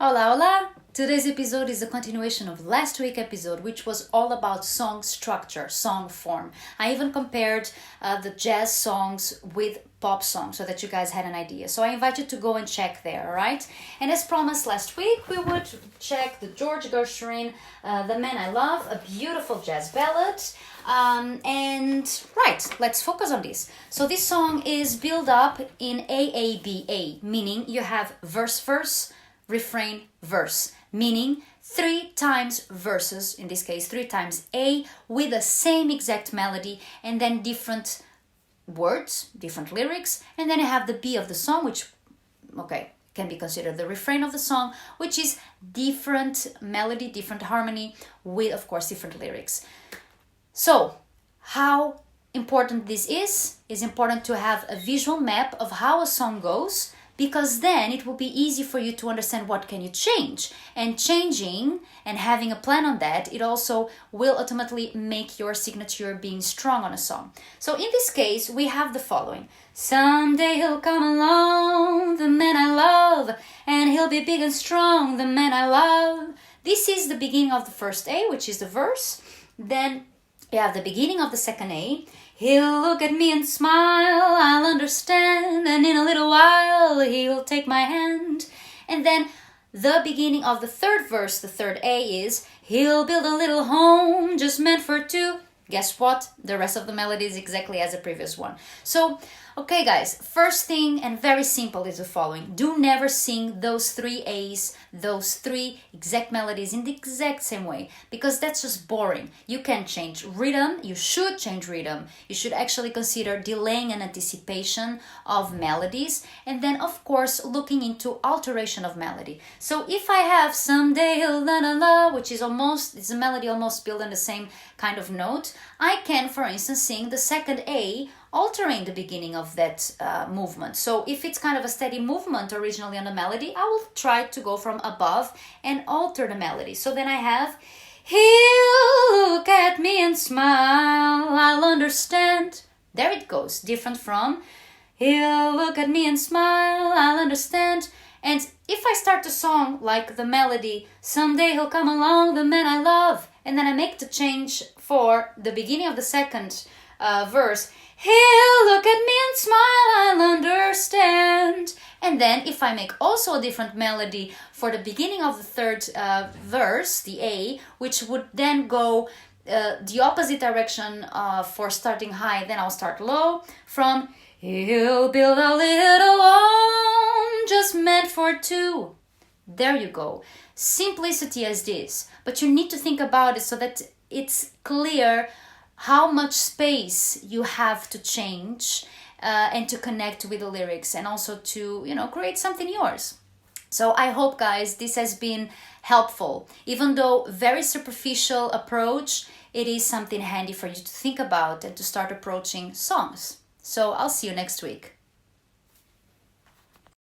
Hola, hola! Today's episode is a continuation of last week's episode, which was all about song structure, song form. I even compared the jazz songs with pop songs so that you guys had an idea. So I invite you to go and check there, alright? And as promised last week, we would check the George Gershwin, The Man I Love, a beautiful jazz ballad. Let's focus on this. So this song is built up in AABA, meaning you have verse, refrain, verse, meaning 3 times verses, in this case 3 times A, with the same exact melody, and then different words, different lyrics, and then you have the B of the song, which can be considered the refrain of the song, which is different melody, different harmony, with of course different lyrics. So how important this is important to have a visual map of how a song goes, because then it will be easy for you to understand what can you change. And changing and having a plan on that, it also will ultimately make your signature being strong on a song. So in this case, we have the following. Someday he'll come along, the man I love, and he'll be big and strong, the man I love. This is the beginning of the first A, which is the verse. Then you have the beginning of the second A. He'll look at me and smile, I'll understand, and in a little while he'll take my hand. And then the beginning of the third verse, the third A, is he'll build a little home just meant for two. Guess what? The rest of the melody is exactly as the previous one. So, okay guys, first thing and very simple is the following. Do never sing those 3 A's, those 3 exact melodies in the exact same way, because that's just boring. You can change rhythm, you should change rhythm. You should actually consider delaying and anticipation of melodies, and then of course looking into alteration of melody. So if I have someday la la la, which is it's a melody almost built on the same kind of note, I can, for instance, sing the second A, altering the beginning of that movement. So if it's kind of a steady movement originally on the melody, I will try to go from above and alter the melody. So then I have, he'll look at me and smile, I'll understand. There it goes, different from, he'll look at me and smile, I'll understand. And if I start the song like the melody, someday he'll come along, the man I love, and then I make the change for the beginning of the second verse, he'll look at me and smile, I'll understand. And then if I make also a different melody for the beginning of the third verse, the A, which would then go the opposite direction for starting high, then I'll start low, from he'll build a little home just meant for two. There you go. Simplicity as this. But you need to think about it so that it's clear how much space you have to change and to connect with the lyrics, and also to, create something yours. So I hope, guys, this has been helpful. Even though very superficial approach, it is something handy for you to think about and to start approaching songs. So I'll see you next week.